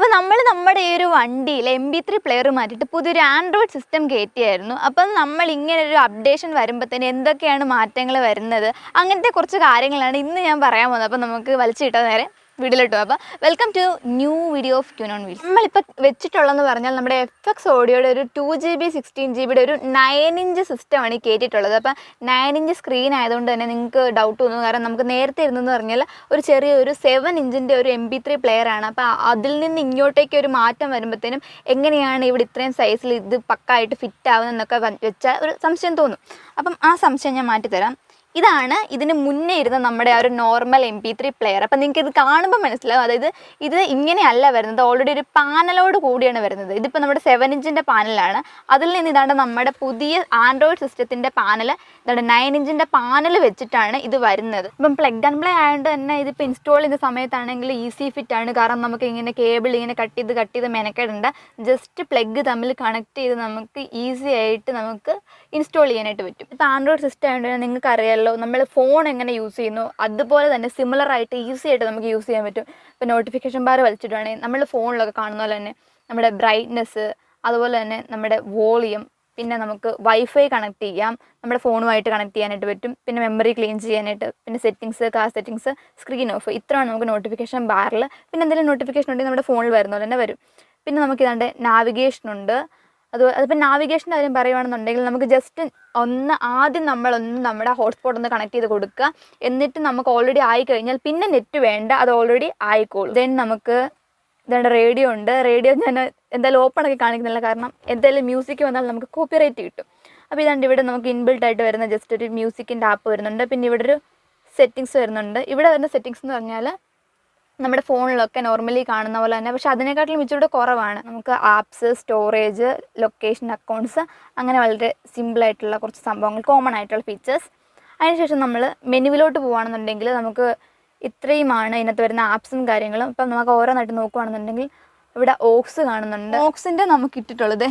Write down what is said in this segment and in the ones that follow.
അപ്പോൾ നമ്മുടെ ഈ ഒരു വണ്ടിയിൽ MP3 പ്ലെയർ മാറ്റിയിട്ട് പുതിയൊരു ആൻഡ്രോയിഡ് സിസ്റ്റം കയറ്റിയായിരുന്നു. അപ്പം നമ്മൾ ഇങ്ങനെ ഒരു അപ്ഡേഷൻ വരുമ്പോഴത്തേന് എന്തൊക്കെയാണ് മാറ്റങ്ങൾ വരുന്നത്, അങ്ങനത്തെ കുറച്ച് കാര്യങ്ങളാണ് ഇന്ന് ഞാൻ പറയാൻ പോകുന്നത്. അപ്പോൾ നമുക്ക് വലിച്ചു കിട്ടാൻ നേരെ വീഡിയോയിലിട്ടു. അപ്പോൾ welcome to new video of tune on wheels. നമ്മളിപ്പോൾ വെച്ചിട്ടുള്ളതെന്ന് പറഞ്ഞാൽ നമ്മുടെ FX ഓഡിയോയുടെ ഒരു 2GB 16GB ഒരു 9" സിസ്റ്റമാണ് ഈ കയറ്റിയിട്ടുള്ളത്. അപ്പം 9" സ്ക്രീൻ ആയതുകൊണ്ട് തന്നെ നിങ്ങൾക്ക് ഡൗട്ട് തോന്നുന്നു. കാരണം നമുക്ക് നേരത്തെ ഇരുന്നെന്ന് പറഞ്ഞാൽ ഒരു ചെറിയൊരു 7" ഒരു MP3 പ്ലെയറാണ്. അപ്പോൾ അതിൽ നിന്ന് ഇങ്ങോട്ടേക്ക് ഒരു മാറ്റം വരുമ്പോഴത്തേനും എങ്ങനെയാണ് ഇവിടെ ഇത്രയും സൈസിൽ ഇത് പക്കായിട്ട് ഫിറ്റ് ആവുന്നതെന്നൊക്കെ വെച്ചാൽ ഒരു സംശയം തോന്നും. അപ്പം ആ സംശയം ഞാൻ മാറ്റിത്തരാം. ഇതാണ് ഇതിന് മുന്നേ ഇരുന്ന നമ്മുടെ ആ ഒരു നോർമൽ MP3 പ്ലെയർ. അപ്പം നിങ്ങൾക്ക് ഇത് കാണുമ്പോൾ മനസ്സിലാവും. അതായത് ഇത് ഇങ്ങനെയല്ല വരുന്നത്, ഓൾറെഡി ഒരു പാനലോട് കൂടിയാണ് വരുന്നത്. ഇതിപ്പോൾ നമ്മുടെ 7" പാനലാണ്. അതിൽ നിന്ന് ഇതാണ്ട് നമ്മുടെ പുതിയ ആൻഡ്രോയിഡ് സിസ്റ്റത്തിൻ്റെ പാനൽ, ഇതാണ്ട് 9" പാനൽ വെച്ചിട്ടാണ് ഇത് വരുന്നത്. ഇപ്പം പ്ലഗ് ആൻഡ് പ്ലേ ആയതുകൊണ്ട് തന്നെ ഇതിപ്പോൾ ഇൻസ്റ്റാൾ ചെയ്യുന്ന സമയത്താണെങ്കിൽ ഈസി ഫിറ്റ് ആണ്. കാരണം നമുക്ക് ഇങ്ങനെ കേബിൾ ഇങ്ങനെ കട്ട് ചെയ്ത് മെനക്കെടേണ്ട, ജസ്റ്റ് പ്ലഗ് തമ്മിൽ കണക്ട് ചെയ്ത് നമുക്ക് ഈസി ആയിട്ട് നമുക്ക് ഇൻസ്റ്റാൾ ചെയ്യാനായിട്ട് പറ്റും. ഇപ്പോൾ ആൻഡ്രോയിഡ് സിസ്റ്റം ആയതുകൊണ്ട് നിങ്ങൾക്ക് അറിയാമല്ലോ, നമ്മൾ ഫോൺ എങ്ങനെ യൂസ് ചെയ്യുന്നു അതുപോലെ തന്നെ സിമിലർ ആയിട്ട് ഈസി ആയിട്ട് നമുക്ക് യൂസ് ചെയ്യാൻ പറ്റും. ഇപ്പോൾ നോട്ടിഫിക്കേഷൻ ബാർ വലിച്ചിട്ടുവാണെങ്കിൽ നമ്മൾ ഫോണിലൊക്കെ കാണുന്ന പോലെ തന്നെ നമ്മുടെ ബ്രൈറ്റ്നെസ്, അതുപോലെ തന്നെ നമ്മുടെ വോളിയം, പിന്നെ നമുക്ക് വൈഫൈ കണക്ട് ചെയ്യാം, നമ്മുടെ ഫോണുമായിട്ട് കണക്ട് ചെയ്യാനായിട്ട് പറ്റും, പിന്നെ മെമ്മറി ക്ലീൻ ചെയ്യാനായിട്ട്, പിന്നെ settings, car settings, screen off, ഇത്രയാണ് നമുക്ക് നോട്ടിഫിക്കേഷൻ ബാറിൽ. പിന്നെ എന്തെങ്കിലും നോട്ടിഫിക്കേഷൻ ഉണ്ടെങ്കിൽ നമ്മുടെ ഫോണിൽ വരുന്ന പോലെ തന്നെ വരും. പിന്നെ നമുക്ക് ഇതാണ്ട് നാവിഗേഷനുണ്ട്. അതിപ്പോൾ നാവിഗേഷൻ്റെ കാര്യം പറയുകയാണെന്നുണ്ടെങ്കിൽ നമുക്ക് ജസ്റ്റ് ആദ്യം നമ്മുടെ ഹോട്ട്സ്പോട്ട് ഒന്ന് കണക്ട് ചെയ്ത് കൊടുക്കുക. എന്നിട്ട് നമുക്ക് ഓൾറെഡി ആയി കഴിഞ്ഞാൽ പിന്നെ നെറ്റ് വേണ്ട, അത് ഓൾറെഡി ആയിക്കോളും. ദെൻ നമുക്ക് ഇതാണ്ട് റേഡിയോ ഉണ്ട്. റേഡിയോ ഞാൻ എന്തായാലും ഓപ്പൺ ആക്കി കാണിക്കുന്നില്ല, കാരണം എന്തായാലും മ്യൂസിക് വന്നാൽ നമുക്ക് കോപ്പിറൈറ്റ് കിട്ടും. അപ്പോൾ ഇതാണ്ട് ഇവിടെ നമുക്ക് ഇൻബിൽട്ട് ആയിട്ട് വരുന്ന ജസ്റ്റ് ഒരു മ്യൂസിക്കിൻ്റെ ആപ്പ് വരുന്നുണ്ട്. പിന്നെ ഇവിടെ ഒരു സെറ്റിങ്സ് വരുന്നുണ്ട്. ഇവിടെ വരുന്ന സെറ്റിങ്സ് എന്ന് പറഞ്ഞാൽ നമ്മുടെ ഫോണിലൊക്കെ നോർമലി കാണുന്ന പോലെ തന്നെ, പക്ഷേ അതിനെക്കാട്ടിലും ഇച്ചിരി കുറവാണ്. നമുക്ക് ആപ്സ്, സ്റ്റോറേജ്, ലൊക്കേഷൻ, അക്കൗണ്ട്സ്, അങ്ങനെ വളരെ സിമ്പിളായിട്ടുള്ള കുറച്ച് സംഭവങ്ങൾ, കോമൺ ആയിട്ടുള്ള ഫീച്ചേഴ്സ്. അതിനുശേഷം നമ്മൾ മെനുവിലോട്ട് പോകുകയാണെന്നുണ്ടെങ്കിൽ നമുക്ക് ഇത്രയുമാണ് ഇതിനകത്ത് വരുന്ന ആപ്സും കാര്യങ്ങളും. ഇപ്പം നമുക്ക് ഓരോന്നായിട്ട് നോക്കുകയാണെന്നുണ്ടെങ്കിൽ ഇവിടെ ഓക്സ് കാണുന്നുണ്ട്. ഓക്സിൻ്റെ നമുക്ക് ഇട്ടിട്ടുള്ളത്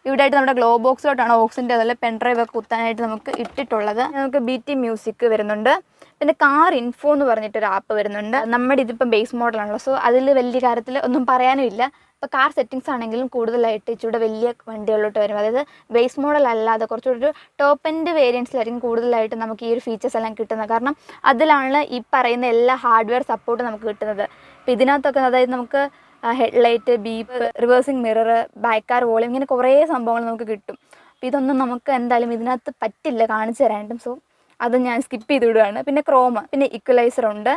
ഇവിടെ ആയിട്ട് നമ്മുടെ ഗ്ലോബോക്സിലോട്ടാണ് ഓക്സിൻ്റെ, അതുപോലെ പെൻഡ്രൈവ് ഒക്കെ കുത്താനായിട്ട് നമുക്ക് ഇട്ടിട്ടുള്ളത്. നമുക്ക് BT മ്യൂസിക് വരുന്നുണ്ട്. പിന്നെ കാർ ഇൻഫോ എന്ന് പറഞ്ഞിട്ടൊരു ആപ്പ് വരുന്നുണ്ട്. നമ്മുടെ ഇതിപ്പം ബേസ് മോഡലാണല്ലോ, സോ അതിൽ വലിയ കാര്യത്തിൽ ഒന്നും പറയാനും ഇല്ല. ഇപ്പോൾ കാർ സെറ്റിങ്സ് ആണെങ്കിലും കൂടുതലായിട്ട് ഇച്ചിരി വലിയ വണ്ടികളിലോട്ട് വരും. അതായത് ബേസ് മോഡൽ അല്ലാതെ കുറച്ചുകൂടി ടോപ്പ് എൻഡ് വേരിയൻസിലായിരിക്കും കൂടുതലായിട്ട് നമുക്ക് ഈ ഒരു ഫീച്ചേഴ്സ് എല്ലാം കിട്ടുന്നത്. കാരണം അതിലാണ് ഈ പറയുന്ന എല്ലാ ഹാർഡ്വെയർ സപ്പോർട്ടും നമുക്ക് കിട്ടുന്നത്. ഇപ്പോൾ ഇതിനകത്തൊക്കെ അതായത് നമുക്ക് ഹെഡ്ലൈറ്റ്, ബീപ്പ്, റിവേഴ്സിങ് മിറർ, ബാക്കാർ വോളിയം, ഇങ്ങനെ കുറേ സംഭവങ്ങൾ നമുക്ക് കിട്ടും. അപ്പോൾ ഇതൊന്നും നമുക്ക് എന്തായാലും ഇതിനകത്ത് പറ്റില്ല കാണിച്ചു തരാനായിട്ടും, സോ അത് ഞാൻ സ്കിപ്പ് ചെയ്ത് വിടുകയാണ്. പിന്നെ ക്രോമ, പിന്നെ ഇക്വലൈസർ ഉണ്ട്.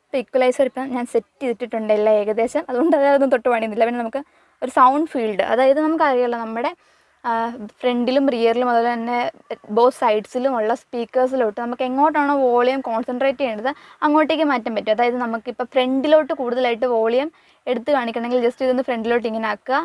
ഇപ്പോൾ ഇക്വലൈസർ ഇപ്പം ഞാൻ സെറ്റ് ചെയ്തിട്ടുണ്ട് എല്ലാം ഏകദേശം, അതുകൊണ്ട് അതൊന്നും തൊട്ട് പണിയുന്നില്ല. പിന്നെ നമുക്ക് ഒരു സൗണ്ട് ഫീൽഡ്, അതായത് നമുക്കറിയാമല്ലോ നമ്മുടെ ഫ്രണ്ടിലും റിയറിലും അതുപോലെ തന്നെ ബോത്ത് സൈഡ്സിലും ഉള്ള സ്പീക്കേഴ്സിലോട്ട് നമുക്ക് എങ്ങോട്ടാണോ വോളിയം കോൺസെൻട്രേറ്റ് ചെയ്യേണ്ടത് അങ്ങോട്ടേക്ക് മാറ്റാൻ പറ്റും. അതായത് നമുക്കിപ്പോൾ ഫ്രണ്ടിലോട്ട് കൂടുതലായിട്ട് വോളിയം എടുത്ത് കാണിക്കണമെങ്കിൽ ജസ്റ്റ് ഇതൊന്ന് ഫ്രണ്ടിലോട്ട് ഇങ്ങനെ ആക്കുക.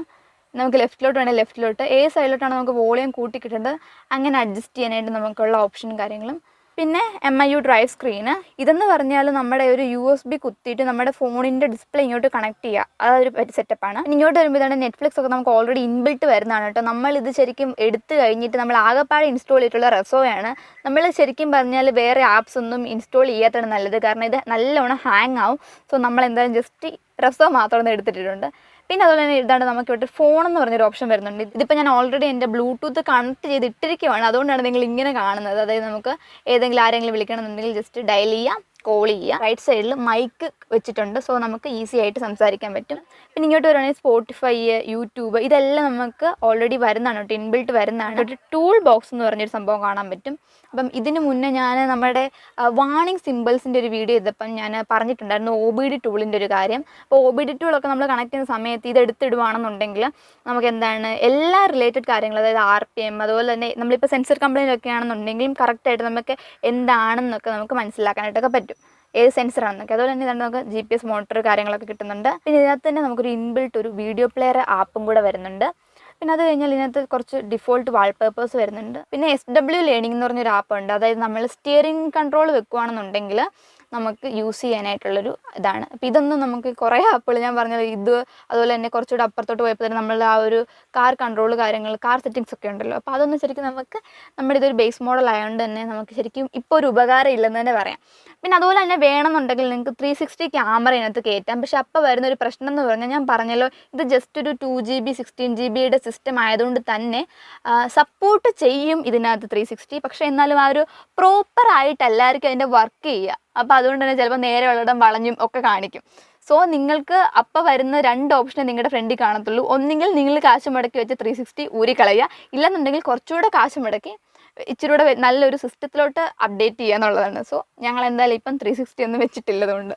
നമുക്ക് ലെഫ്റ്റിലോട്ട് വേണമെങ്കിൽ ലെഫ്റ്റിലോട്ട്, ഏത് സൈഡിലോട്ടാണ് നമുക്ക് വോളിയം കൂട്ടി കിട്ടേണ്ടത് അങ്ങനെ അഡ്ജസ്റ്റ് ചെയ്യാനായിട്ട് നമുക്കുള്ള ഓപ്ഷനും കാര്യങ്ങളും. പിന്നെ MIU ഡ്രൈവ് സ്ക്രീന്, ഇതെന്ന് പറഞ്ഞാൽ നമ്മുടെ ഒരു USB കുത്തിയിട്ട് നമ്മുടെ ഫോണിൻ്റെ ഡിസ്പ്ലേ ഇങ്ങോട്ട് കണക്ട് ചെയ്യുക, അതൊരു സെറ്റപ്പാണ്. ഇങ്ങോട്ട് വരുമ്പോൾ ഇതാണ് നെറ്റ്ഫ്ലിക്സ് ഒക്കെ നമുക്ക് ഓൾറെഡി ഇൻബിൽട്ട് വരുന്നതാണ് കേട്ടോ. നമ്മളിത് ശരിക്കും എടുത്തു കഴിഞ്ഞിട്ട് നമ്മൾ ആകെപ്പാടെ ഇൻസ്റ്റാൾ ചെയ്തിട്ടുള്ള റെസോയാണ്. നമ്മൾ ശരിക്കും പറഞ്ഞാൽ വേറെ ആപ്സ് ഒന്നും ഇൻസ്റ്റാൾ ചെയ്യാത്തതാണ് നല്ലത്, കാരണം ഇത് നല്ലോണം ഹാങ് ആവും. സോ നമ്മൾ എന്തായാലും ജസ്റ്റ് റെസോ മാത്രം ഒന്ന് എടുത്തിട്ടുണ്ട്. പിന്നെ അതുപോലെ തന്നെ ഇതാണ്ട് നമുക്ക് ഇവിടെ ഫോൺ എന്ന് പറഞ്ഞൊരു ഓപ്ഷൻ വരുന്നുണ്ട്. ഇതിപ്പോൾ ഞാൻ ഓൾറെഡി എൻ്റെ ബ്ലൂടൂത്ത് കണക്ട് ചെയ്ത് ഇട്ടിരിക്കുകയാണ്, അതുകൊണ്ടാണ് നിങ്ങൾ ഇങ്ങനെ കാണുന്നത്. അതായത് നമുക്ക് ആരെങ്കിലും വിളിക്കണമെന്നുണ്ടെങ്കിൽ ജസ്റ്റ് ഡയൽ ചെയ്യാം, കോൾ ചെയ്യുക. റൈറ്റ് സൈഡിൽ മൈക്ക് വെച്ചിട്ടുണ്ട്, സോ നമുക്ക് ഈസി ആയിട്ട് സംസാരിക്കാൻ പറ്റും. പിന്നെ ഇങ്ങോട്ട് വരുവാണെങ്കിൽ സ്പോട്ടിഫൈ, യൂട്യൂബ്, ഇതെല്ലാം നമുക്ക് ഓൾറെഡി വരുന്നതാണ് കേട്ടോ, ഇൻബിൽട്ട് വരുന്നതാണ്. ഒരു ടൂൾ ബോക്സ് എന്ന് പറഞ്ഞൊരു സംഭവം കാണാൻ പറ്റും. അപ്പം ഇതിന് മുന്നേ ഞാൻ നമ്മുടെ വാണിംഗ് സിമ്പിൾസിൻ്റെ ഒരു വീഡിയോ ചെയ്തപ്പം ഞാൻ പറഞ്ഞിട്ടുണ്ടായിരുന്നു OBD ടൂളിൻ്റെ ഒരു കാര്യം. അപ്പോൾ OBD ടൂളൊക്കെ നമ്മൾ കണക്ട് ചെയ്യുന്ന സമയത്ത് ഇത് എടുത്തിടുവാണെന്നുണ്ടെങ്കിൽ നമുക്ക് എന്താണ് എല്ലാ റിലേറ്റഡ് കാര്യങ്ങൾ, അതായത് RPM, അതുപോലെ തന്നെ നമ്മളിപ്പോൾ സെൻസർ കംപ്ലയിൻ്റൊക്കെ ആണെന്നുണ്ടെങ്കിലും കറക്റ്റായിട്ട് നമുക്ക് എന്താണെന്നൊക്കെ നമുക്ക് മനസ്സിലാക്കാനായിട്ടൊക്കെ പറ്റും, ഏത് സെൻസറാണെന്നൊക്കെ. അതുപോലെ തന്നെ ഇതാണ് നമുക്ക് GPS മോണിറ്റർ കാര്യങ്ങളൊക്കെ കിട്ടുന്നുണ്ട്. പിന്നെ ഇതിനകത്ത് തന്നെ നമുക്കൊരു ഇൻബിൽട്ട് ഒരു വീഡിയോ പ്ലെയർ ആപ്പും കൂടെ വരുന്നുണ്ട്. പിന്നെ അത് കഴിഞ്ഞാൽ ഇതിനകത്ത് കുറച്ച് ഡിഫോൾട്ട് വാൾപേപ്പേഴ്സ് വരുന്നുണ്ട്. പിന്നെ SW ലേണിംഗ് എന്ന് പറഞ്ഞൊരു ആപ്പ് ഉണ്ട്. അതായത് നമ്മൾ സ്റ്റിയറിംഗ് കൺട്രോൾ വെക്കുകയാണെന്നുണ്ടെങ്കിൽ നമുക്ക് യൂസ് ചെയ്യാനായിട്ടുള്ളൊരു ഇതാണ്. അപ്പോൾ ഇതൊന്നും നമുക്ക് കുറേ ആപ്പുകൾ ഞാൻ പറഞ്ഞത് ഇത് അതുപോലെ തന്നെ കുറച്ചുകൂടെ അപ്പുറത്തോട്ട് പോയപ്പോൾ തന്നെ നമ്മൾ ആ ഒരു കാർ കൺട്രോൾ കാര്യങ്ങൾ കാർ സെറ്റിങ്സ് ഒക്കെ ഉണ്ടല്ലോ. അപ്പോൾ അതൊന്നും ശരിക്കും നമുക്ക് നമ്മുടെ ഇതൊരു ബേസ് മോഡൽ ആയതുകൊണ്ട് തന്നെ നമുക്ക് ശരിക്കും ഇപ്പോൾ ഒരു ഉപകാരം ഇല്ലെന്ന് തന്നെ പറയാം. പിന്നെ അതുപോലെ തന്നെ വേണമെന്നുണ്ടെങ്കിൽ നിങ്ങൾക്ക് 360 ക്യാമറ ഇതിനകത്ത് കയറ്റാം. പക്ഷേ അപ്പോൾ വരുന്നൊരു പ്രശ്നം എന്ന് പറഞ്ഞാൽ ഞാൻ പറഞ്ഞല്ലോ ഇത് ജസ്റ്റ് ഒരു 2GB 16GB സിസ്റ്റം ആയതുകൊണ്ട് തന്നെ സപ്പോർട്ട് ചെയ്യും ഇതിനകത്ത് 360. പക്ഷേ എന്നാലും ആ ഒരു പ്രോപ്പറായിട്ടല്ലായിരിക്കും അതിൻ്റെ വർക്ക് ചെയ്യുക. അപ്പോൾ അതുകൊണ്ട് തന്നെ ചിലപ്പോൾ നേരെ ഉള്ളിടം വളഞ്ഞും ഒക്കെ കാണിക്കും. സോ നിങ്ങൾക്ക് അപ്പോൾ വരുന്ന 2 ഓപ്ഷനെ നിങ്ങളുടെ ഫ്രണ്ടിൽ കാണത്തുള്ളൂ. ഒന്നുകിൽ നിങ്ങൾ കാശ് മുടക്കി വെച്ച് 360 ഊരിക്കളയുക, ഇല്ലെന്നുണ്ടെങ്കിൽ കുറച്ചുകൂടെ കാശ് മുടക്കി ഇച്ചിരി കൂടെ നല്ലൊരു സിസ്റ്റത്തിലോട്ട് അപ്ഡേറ്റ് ചെയ്യുക എന്നുള്ളതാണ്. സോ ഞങ്ങൾ എന്തായാലും ഇപ്പം 360 ഒന്നും വെച്ചിട്ടില്ലതുകൊണ്ട്.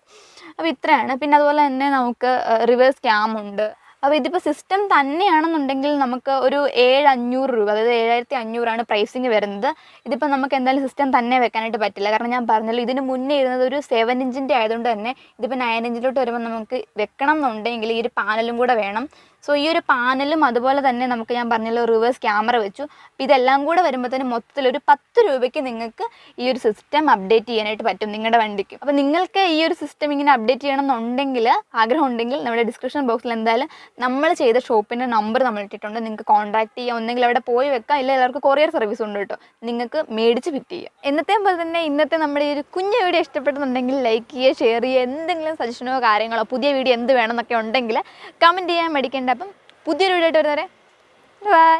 അപ്പോൾ ഇത്രയാണ്. പിന്നെ അതുപോലെ തന്നെ നമുക്ക് റിവേഴ്സ് ക്യാം ഉണ്ട്. അപ്പോൾ ഇതിപ്പോൾ സിസ്റ്റം തന്നെയാണെന്നുണ്ടെങ്കിൽ നമുക്ക് ഒരു 7,500 രൂപ, അതായത് 7,500 പ്രൈസിങ് വരുന്നത്. ഇതിപ്പോൾ നമുക്ക് എന്തായാലും സിസ്റ്റം തന്നെ വെക്കാനായിട്ട് പറ്റില്ല. കാരണം ഞാൻ പറഞ്ഞല്ലോ ഇതിന് മുന്നേ ഇരുന്നത് ഒരു 7 ഇഞ്ചിൻ്റെ ആയതുകൊണ്ട് തന്നെ ഇതിപ്പോൾ 9 ഇഞ്ചിലോട്ട് വരുമ്പോൾ നമുക്ക് വെക്കണം എന്നുണ്ടെങ്കിൽ ഈ ഒരു പാനലും കൂടെ വേണം. സോ ഈ ഒരു പാനലും അതുപോലെ തന്നെ നമുക്ക് ഞാൻ പറഞ്ഞല്ലോ റിവേഴ്സ് ക്യാമറ വെച്ചു. അപ്പോൾ ഇതെല്ലാം കൂടെ വരുമ്പോഴത്തേനും മൊത്തത്തിലൊരു 10 രൂപയ്ക്ക് നിങ്ങൾക്ക് ഈ ഒരു സിസ്റ്റം അപ്ഡേറ്റ് ചെയ്യാനായിട്ട് പറ്റും നിങ്ങളുടെ വണ്ടിക്ക്. അപ്പോൾ നിങ്ങൾക്ക് ഈ ഒരു സിസ്റ്റം ഇങ്ങനെ അപ്ഡേറ്റ് ചെയ്യണം എന്നുണ്ടെങ്കിൽ ആഗ്രഹം ഉണ്ടെങ്കിൽ നമ്മുടെ ഡിസ്ക്രിപ്ഷൻ ബോക്സിൽ എന്തായാലും നമ്മൾ ചെയ്ത ഷോപ്പിൻ്റെ നമ്പർ നമ്മൾ ഇട്ടിട്ടുണ്ട്. നിങ്ങൾക്ക് കോൺടാക്ട് ചെയ്യാം. ഒന്നെങ്കിൽ അവിടെ പോയി വെക്കാം, ഇല്ല എല്ലാവർക്കും കൊറിയർ സർവീസ് ഉണ്ട് കേട്ടോ, നിങ്ങൾക്ക് മേടിച്ച് ഫിറ്റ് ചെയ്യാം. എന്നത്തെയും പോലെ തന്നെ ഇന്നത്തെ നമ്മുടെ ഈ ഒരു കുഞ്ഞു വീഡിയോ ഇഷ്ടപ്പെടുന്നുണ്ടെങ്കിൽ ലൈക്ക് ചെയ്യുക, ഷെയർ ചെയ്യുക. എന്തെങ്കിലും സജഷനോ കാര്യങ്ങളോ പുതിയ വീഡിയോ എന്ത് വേണമെന്നൊക്കെ ഉണ്ടെങ്കിൽ കമൻറ്റ് ചെയ്യാൻ മടിക്കേണ്ട. അപ്പം പുതിയൊരു വീഡിയോ ആയിട്ട് വരുന്നവരെ ബൈ.